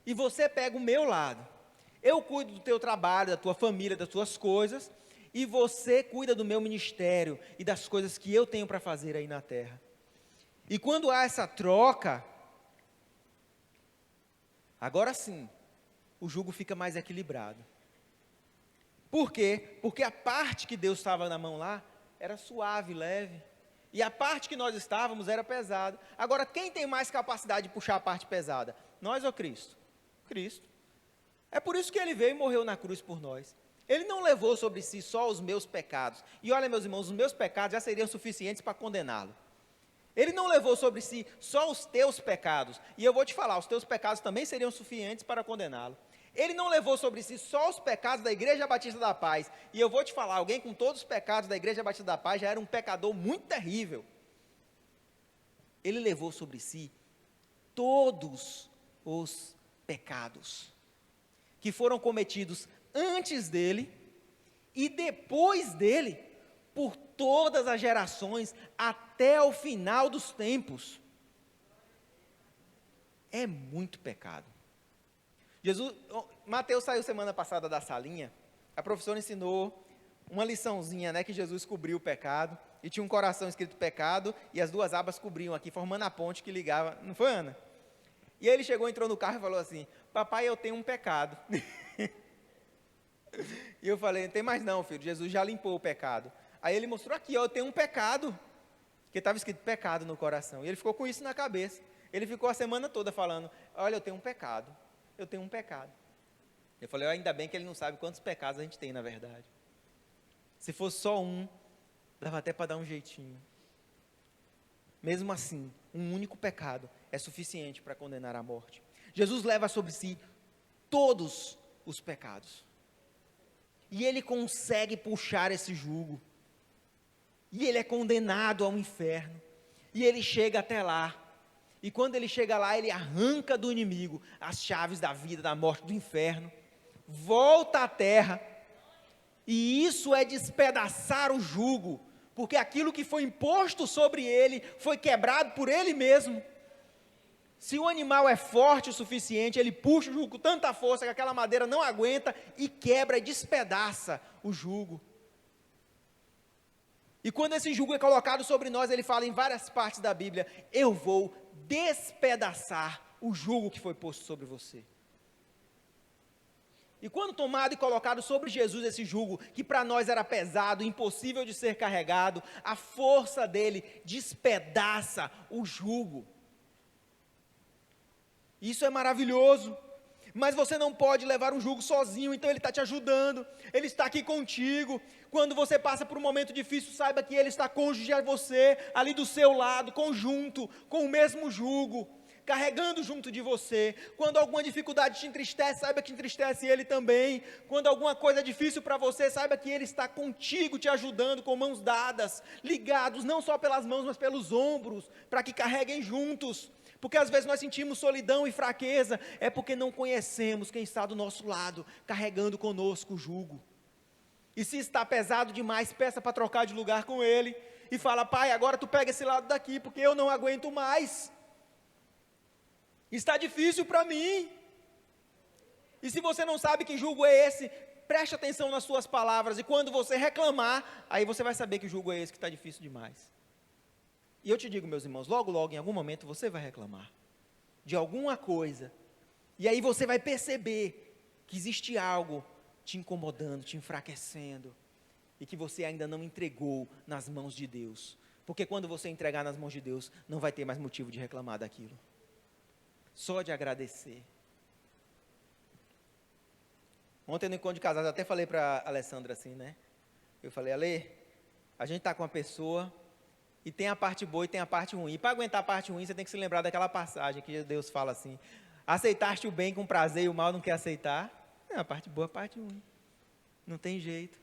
e você pega o meu lado. Eu cuido do teu trabalho, da tua família, das tuas coisas, e você cuida do meu ministério e das coisas que eu tenho para fazer aí na terra. E quando há essa troca, agora sim, o jugo fica mais equilibrado. Por quê? Porque a parte que Deus estava na mão lá era suave, leve. E a parte que nós estávamos era pesada. Agora, quem tem mais capacidade de puxar a parte pesada? Nós ou Cristo? Cristo. É por isso que ele veio e morreu na cruz por nós. Ele não levou sobre si só os meus pecados. E olha, meus irmãos, os meus pecados já seriam suficientes para condená-lo. Ele não levou sobre si só os teus pecados. E eu vou te falar, os teus pecados também seriam suficientes para condená-lo. Ele não levou sobre si só os pecados da Igreja Batista da Paz. E eu vou te falar, alguém com todos os pecados da Igreja Batista da Paz já era um pecador muito terrível. Ele levou sobre si todos os pecados que foram cometidos antes dele e depois dele, por todas as gerações, até o final dos tempos. É muito pecado. Mateus saiu semana passada da salinha, a professora ensinou uma liçãozinha, né, que Jesus cobriu o pecado, e tinha um coração escrito pecado, e as duas abas cobriam aqui, formando a ponte que ligava, não foi, Ana? E aí ele chegou, entrou no carro e falou assim: papai, eu tenho um pecado. E eu falei: não tem mais não, filho, Jesus já limpou o pecado. Aí ele mostrou aqui: ó, eu tenho um pecado, que estava escrito pecado no coração, e ele ficou com isso na cabeça. Ele ficou a semana toda falando: olha, eu tenho um pecado, eu tenho um pecado. Eu falei: ainda bem que ele não sabe quantos pecados a gente tem na verdade. Se fosse só um, dava até para dar um jeitinho. Mesmo assim, um único pecado é suficiente para condenar à morte. Jesus leva sobre si todos os pecados. E ele consegue puxar esse jugo. E ele é condenado ao inferno. E ele chega até lá. E quando ele chega lá, ele arranca do inimigo as chaves da vida, da morte, do inferno. Volta à terra. E isso é despedaçar o jugo. Porque aquilo que foi imposto sobre ele foi quebrado por ele mesmo. Se o animal é forte o suficiente, ele puxa o jugo com tanta força que aquela madeira não aguenta e quebra e despedaça o jugo. E quando esse jugo é colocado sobre nós, ele fala em várias partes da Bíblia: eu vou despedaçar o jugo que foi posto sobre você. E quando tomado e colocado sobre Jesus esse jugo, que para nós era pesado, impossível de ser carregado, a força dele despedaça o jugo. Isso é maravilhoso. Mas você não pode levar um jugo sozinho, então ele está te ajudando, ele está aqui contigo. Quando você passa por um momento difícil, saiba que ele está cônjuge a você, ali do seu lado, conjunto, com o mesmo jugo, carregando junto de você. Quando alguma dificuldade te entristece, saiba que entristece ele também. Quando alguma coisa é difícil para você, saiba que ele está contigo, te ajudando, com mãos dadas, ligados, não só pelas mãos, mas pelos ombros, para que carreguem juntos. Porque às vezes nós sentimos solidão e fraqueza, é porque não conhecemos quem está do nosso lado, carregando conosco o jugo. E se está pesado demais, peça para trocar de lugar com ele, e fala: pai, agora tu pega esse lado daqui, porque eu não aguento mais. Está difícil para mim. E se você não sabe que jugo é esse, preste atenção nas suas palavras, e quando você reclamar, aí você vai saber que jugo é esse que está difícil demais. E eu te digo, meus irmãos, logo, logo, em algum momento, você vai reclamar de alguma coisa. E aí você vai perceber que existe algo te incomodando, te enfraquecendo. E que você ainda não entregou nas mãos de Deus. Porque quando você entregar nas mãos de Deus, não vai ter mais motivo de reclamar daquilo. Só de agradecer. Ontem no encontro de casados, eu até falei para a Alessandra assim, né? Eu falei, Ale, a gente está com uma pessoa e tem a parte boa e tem a parte ruim. E para aguentar a parte ruim, você tem que se lembrar daquela passagem que Deus fala assim, aceitaste o bem com prazer e o mal não quer aceitar? É a parte boa, a parte ruim. Não tem jeito.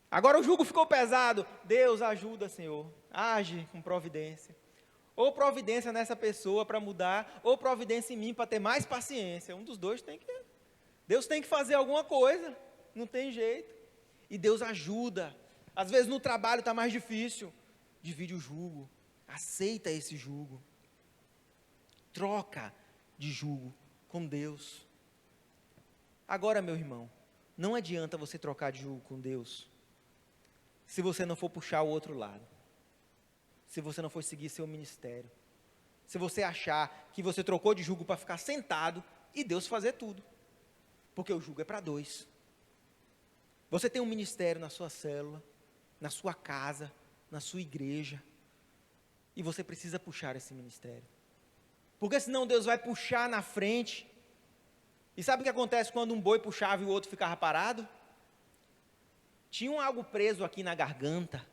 Agora o jugo ficou pesado. Deus ajuda, Senhor. Age com providência. Ou providência nessa pessoa para mudar, ou providência em mim para ter mais paciência. Um dos dois tem que... Deus tem que fazer alguma coisa. Não tem jeito. E Deus ajuda. Às vezes no trabalho está mais difícil. Divide o jugo. Aceita esse jugo. Troca de jugo com Deus. Agora, meu irmão, não adianta você trocar de jugo com Deus se você não for puxar o outro lado. Se você não for seguir seu ministério. Se você achar que você trocou de jugo para ficar sentado e Deus fazer tudo. Porque o jugo é para dois. Você tem um ministério na sua célula, na sua casa, na sua igreja. E você precisa puxar esse ministério. Porque senão Deus vai puxar na frente. E sabe o que acontece quando um boi puxava e o outro ficava parado? Tinha algo preso aqui na garganta,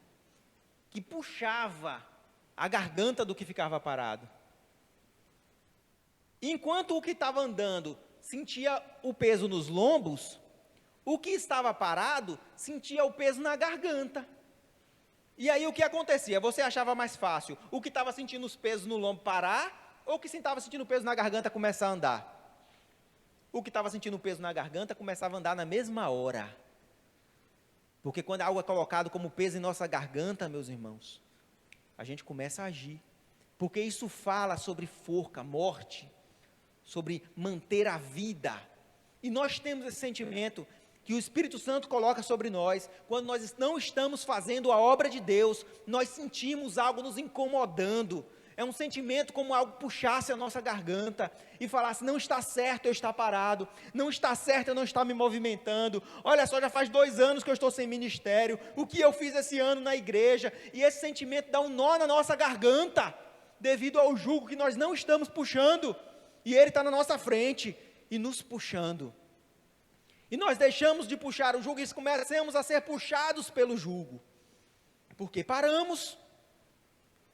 que puxava a garganta do que ficava parado. Enquanto o que estava andando sentia o peso nos lombos, o que estava parado sentia o peso na garganta. E aí o que acontecia? Você achava mais fácil o que estava sentindo os pesos no lombo parar, ou o que estava sentindo o peso na garganta começar a andar? O que estava sentindo o peso na garganta começava a andar na mesma hora. Porque quando algo é colocado como peso em nossa garganta, meus irmãos, a gente começa a agir. Porque isso fala sobre forca, morte, sobre manter a vida. E nós temos esse sentimento que o Espírito Santo coloca sobre nós. Quando nós não estamos fazendo a obra de Deus, nós sentimos algo nos incomodando. É um sentimento como algo puxasse a nossa garganta e falasse, não está certo eu estar parado, não está certo eu não estar me movimentando, olha só, já faz 2 anos que eu estou sem ministério, o que eu fiz esse ano na igreja, e esse sentimento dá um nó na nossa garganta, devido ao jugo que nós não estamos puxando, e ele está na nossa frente, e nos puxando, e nós deixamos de puxar o jugo, e começamos a ser puxados pelo jugo, porque paramos.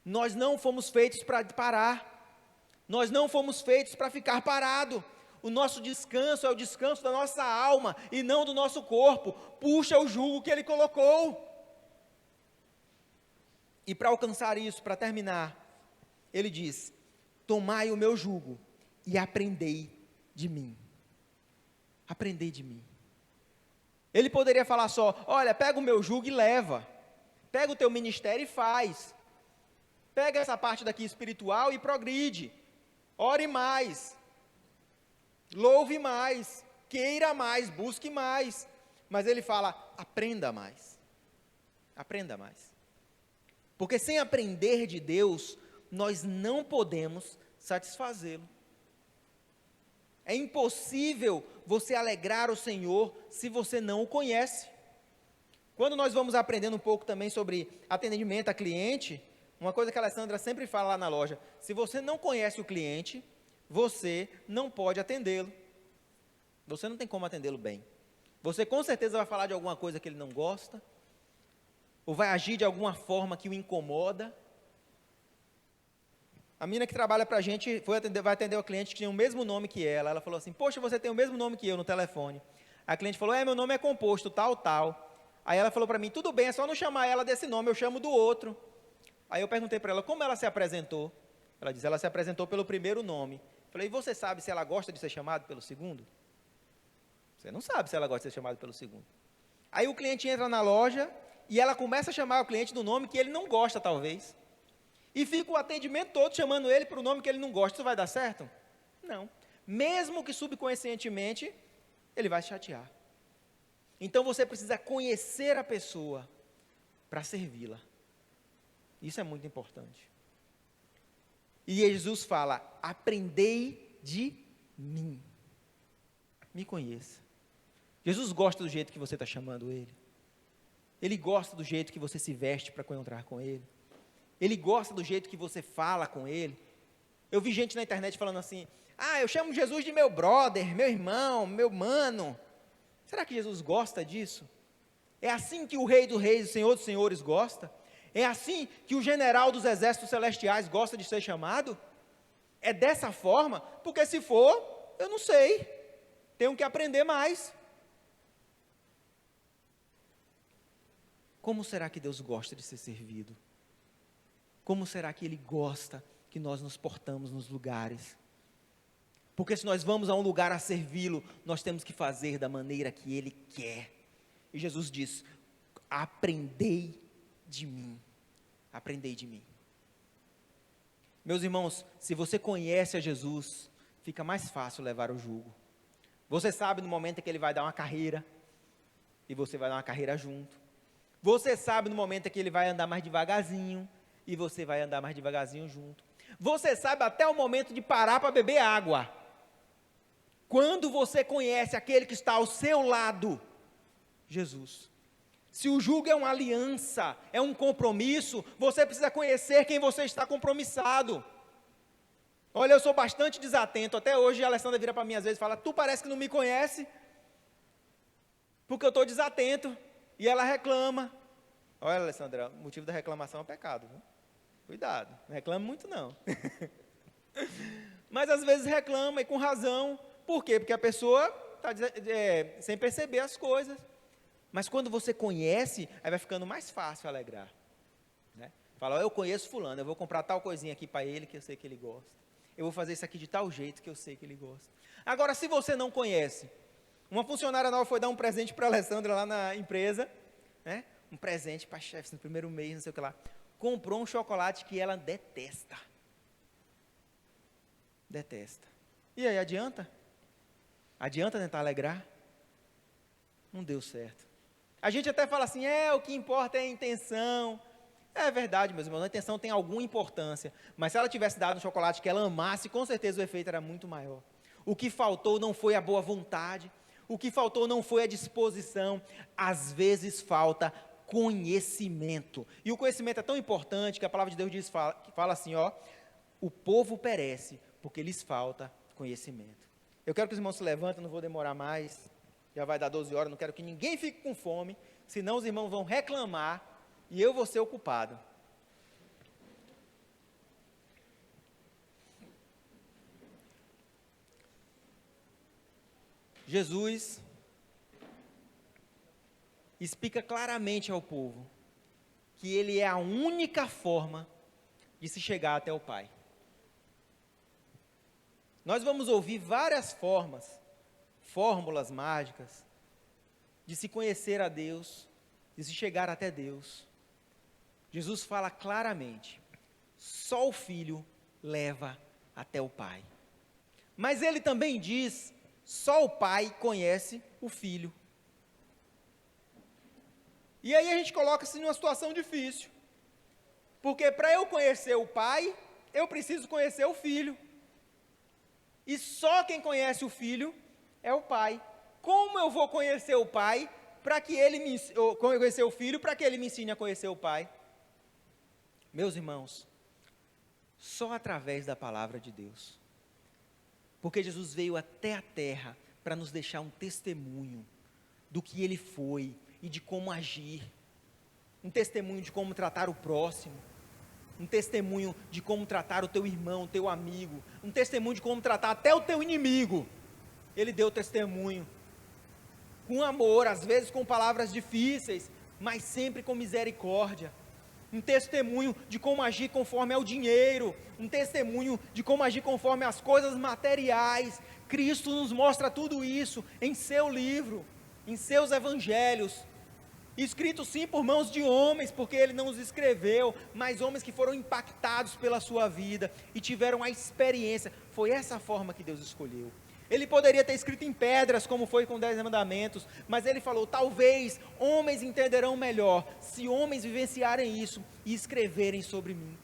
Nós não fomos feitos para parar, nós não fomos feitos para ficar parado, o nosso descanso é o descanso da nossa alma, e não do nosso corpo, puxa o jugo que Ele colocou, e para alcançar isso, para terminar, Ele diz, tomai o meu jugo, e aprendei de mim, Ele poderia falar só, olha, pega o meu jugo e leva, pega o teu ministério e faz, pega essa parte daqui espiritual e progride. Ore mais. Louve mais. Queira mais. Busque mais. Mas ele fala, aprenda mais. Aprenda mais. Porque sem aprender de Deus, nós não podemos satisfazê-lo. É impossível você alegrar o Senhor se você não o conhece. Quando nós vamos aprendendo um pouco também sobre atendimento a cliente, uma coisa que a Alessandra sempre fala lá na loja, se você não conhece o cliente, você não pode atendê-lo. Você não tem como atendê-lo bem. Você com certeza vai falar de alguma coisa que ele não gosta, ou vai agir de alguma forma que o incomoda. A menina que trabalha para a gente vai atender o cliente que tinha o mesmo nome que ela. Ela falou assim, poxa, você tem o mesmo nome que eu no telefone. A cliente falou, meu nome é composto, tal, tal. Aí ela falou para mim, tudo bem, é só não chamar ela desse nome, eu chamo do outro. Aí eu perguntei para ela, como ela se apresentou? Ela disse, ela se apresentou pelo primeiro nome. Falei, e você sabe se ela gosta de ser chamado pelo segundo? Você não sabe se ela gosta de ser chamado pelo segundo. Aí o cliente entra na loja e ela começa a chamar o cliente do nome que ele não gosta, talvez. E fica o atendimento todo chamando ele para o nome que ele não gosta. Isso vai dar certo? Não. Mesmo que subconscientemente, ele vai se chatear. Então você precisa conhecer a pessoa para servi-la. Isso é muito importante. E Jesus fala, aprendei de mim. Me conheça. Jesus gosta do jeito que você está chamando Ele. Ele gosta do jeito que você se veste para encontrar com Ele. Ele gosta do jeito que você fala com ele. Eu vi gente na internet falando assim, eu chamo Jesus de meu brother, meu irmão, meu mano. Será que Jesus gosta disso? É assim que o Rei dos Reis, o Senhor dos Senhores gosta? É assim que o general dos exércitos celestiais gosta de ser chamado? É dessa forma? Porque se for, eu não sei. Tenho que aprender mais. Como será que Deus gosta de ser servido? Como será que Ele gosta que nós nos portamos nos lugares? Porque se nós vamos a um lugar a servi-lo, nós temos que fazer da maneira que Ele quer. E Jesus diz, aprendei de mim. Aprendei de mim. Meus irmãos, se você conhece a Jesus, fica mais fácil levar o jugo. Você sabe no momento em que Ele vai dar uma carreira, e você vai dar uma carreira junto. Você sabe no momento em que Ele vai andar mais devagarzinho, e você vai andar mais devagarzinho junto. Você sabe até o momento de parar para beber água. Quando você conhece aquele que está ao seu lado, Jesus. Se o jugo é uma aliança, é um compromisso, você precisa conhecer quem você está compromissado. Olha, eu sou bastante desatento, até hoje a Alessandra vira para mim às vezes e fala, tu parece que não me conhece, porque eu estou desatento, e ela reclama. Olha, Alessandra, o motivo da reclamação é o pecado, viu? Cuidado, não reclame muito não. Mas às vezes reclama, e com razão. Por quê? Porque a pessoa está sem perceber as coisas. Mas quando você conhece, aí vai ficando mais fácil alegrar. Né? Fala, eu conheço fulano, eu vou comprar tal coisinha aqui para ele, que eu sei que ele gosta. Eu vou fazer isso aqui de tal jeito, que eu sei que ele gosta. Agora, se você não conhece, uma funcionária nova foi dar um presente para a Alessandra lá na empresa, né? Um presente para a chefe no primeiro mês, não sei o que lá. Comprou um chocolate que ela detesta. Detesta. E aí, adianta? Adianta tentar alegrar? Não deu certo. A gente até fala assim, o que importa é a intenção. É verdade, meus irmãos, a intenção tem alguma importância. Mas se ela tivesse dado um chocolate que ela amasse, com certeza o efeito era muito maior. O que faltou não foi a boa vontade. O que faltou não foi a disposição. Às vezes falta conhecimento. E o conhecimento é tão importante que a palavra de Deus fala assim, o povo perece porque lhes falta conhecimento. Eu quero que os irmãos se levantem, não vou demorar mais. Já vai dar 12 horas, não quero que ninguém fique com fome, senão os irmãos vão reclamar e eu vou ser o culpado. Jesus explica claramente ao povo que Ele é a única forma de se chegar até o Pai. Nós vamos ouvir várias fórmulas mágicas de se conhecer a Deus, de se chegar até Deus. Jesus fala claramente, só o Filho leva até o Pai. Mas Ele também diz, só o Pai conhece o Filho. E aí a gente coloca-se numa situação difícil, porque para eu conhecer o Pai, eu preciso conhecer o Filho. E só quem conhece o Filho é o Pai. Como eu vou conhecer o Pai para que ele conhecer o Filho para que ele me ensine a conhecer o Pai? Meus irmãos, só através da palavra de Deus. Porque Jesus veio até a terra para nos deixar um testemunho do que Ele foi e de como agir. Um testemunho de como tratar o próximo. Um testemunho de como tratar o teu irmão, o teu amigo. Um testemunho de como tratar até o teu inimigo. Ele deu testemunho. Com amor, às vezes com palavras difíceis, mas sempre com misericórdia. Um testemunho de como agir conforme ao dinheiro. Um testemunho de como agir conforme as coisas materiais. Cristo nos mostra tudo isso em seu livro, em seus evangelhos. Escrito sim por mãos de homens, porque Ele não os escreveu, mas homens que foram impactados pela sua vida e tiveram a experiência. Foi essa forma que Deus escolheu. Ele poderia ter escrito em pedras, como foi com 10 mandamentos, mas Ele falou, talvez homens entenderão melhor, se homens vivenciarem isso e escreverem sobre mim.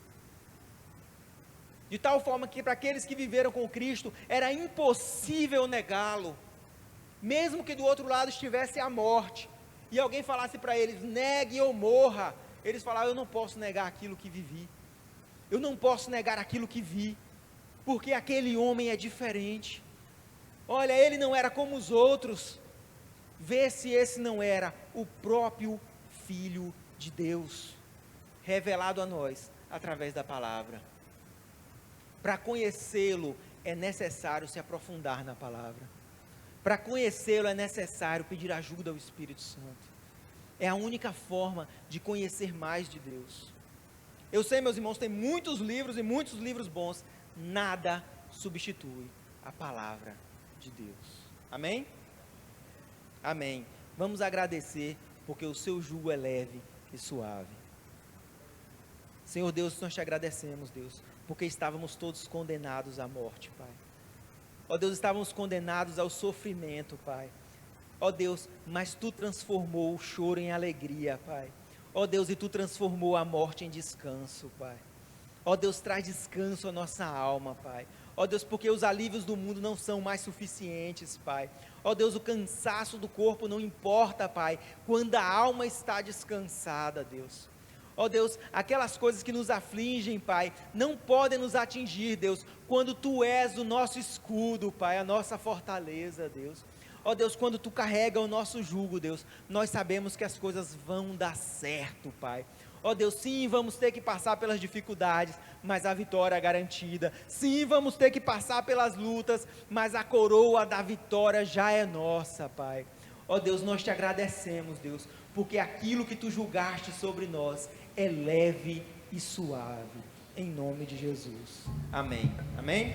De tal forma que para aqueles que viveram com Cristo, era impossível negá-lo, mesmo que do outro lado estivesse a morte, e alguém falasse para eles, negue ou morra, eles falavam, eu não posso negar aquilo que vivi, Eu não posso negar aquilo que vi, porque aquele homem é diferente. Olha, ele não era como os outros. Vê se esse não era o próprio Filho de Deus, revelado a nós através da palavra. Para conhecê-lo é necessário se aprofundar na palavra. Para conhecê-lo é necessário pedir ajuda ao Espírito Santo. É a única forma de conhecer mais de Deus. Eu sei, meus irmãos, tem muitos livros e muitos livros bons. Nada substitui a palavra de Deus. Amém? Amém. Vamos agradecer, porque o seu jugo é leve e suave. Senhor Deus, nós te agradecemos, Deus, porque estávamos todos condenados à morte, Pai. Ó Deus, estávamos condenados ao sofrimento, Pai. Ó Deus, mas Tu transformou o choro em alegria, Pai. Ó Deus, e Tu transformou a morte em descanso, Pai. Ó Deus, traz descanso à nossa alma, Pai. Ó Deus, porque os alívios do mundo não são mais suficientes, Pai. Ó Deus, o cansaço do corpo não importa, Pai, quando a alma está descansada, Deus. Ó Deus, aquelas coisas que nos afligem, Pai, não podem nos atingir, Deus, quando Tu és o nosso escudo, Pai, a nossa fortaleza, Deus. Ó Deus, quando Tu carrega o nosso jugo, Deus, nós sabemos que as coisas vão dar certo, Pai. Ó Deus, sim, vamos ter que passar pelas dificuldades, mas a vitória é garantida. Sim, vamos ter que passar pelas lutas, mas a coroa da vitória já é nossa, Pai. Ó Deus, nós te agradecemos, Deus, porque aquilo que Tu julgaste sobre nós é leve e suave. Em nome de Jesus. Amém. Amém?